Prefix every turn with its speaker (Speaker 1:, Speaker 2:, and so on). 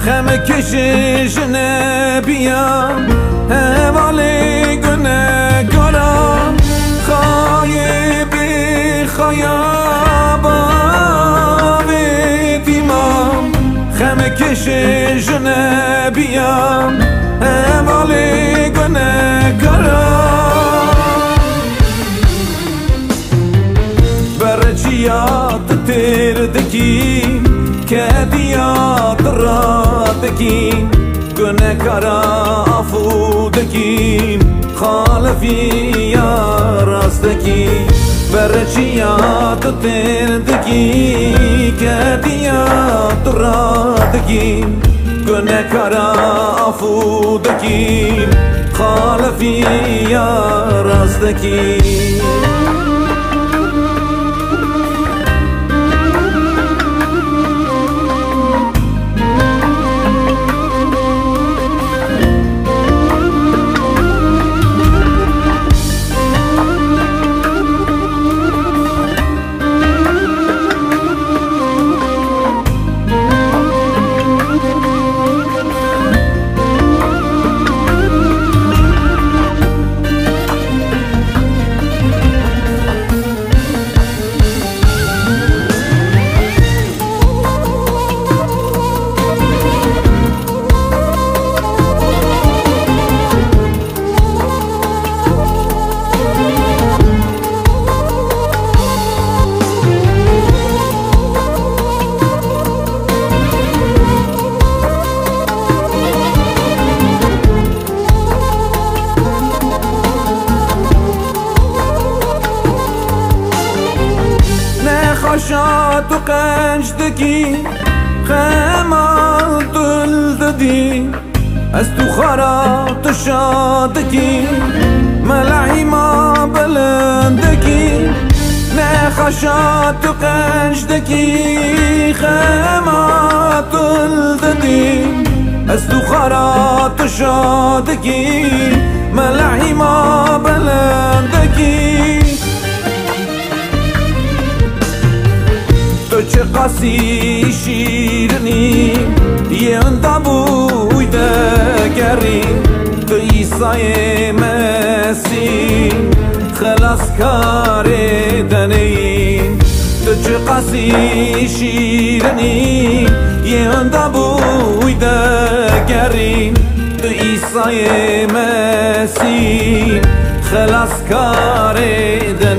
Speaker 1: خم کشش نبیم هوالی گنه گرم خایبی خیابا ویدیمم خم کشش نبیم هوالی گنه گرم برچیات تردکی که دیات را دکین گنه کارا افودکین خالفی یا راستکین برچیات تردکی که دیات را دکین گنه کارا افودکین خالفی یا راستکین خشات و قنجدکی خمال دل ددی از تو خرات شادکی ملعی ما بلندکی نه خشات و قنجدکی خمال دل ددی از تو خرات شادکی ملعی ما بلندکی تو چه قصی شیرنی یه اندابوی دگری تو ایسای مسیح خلاص کار دنی تو چه قصی شیرنی یه اندابوی دگری تو ایسای مسیح خلاص کار دنی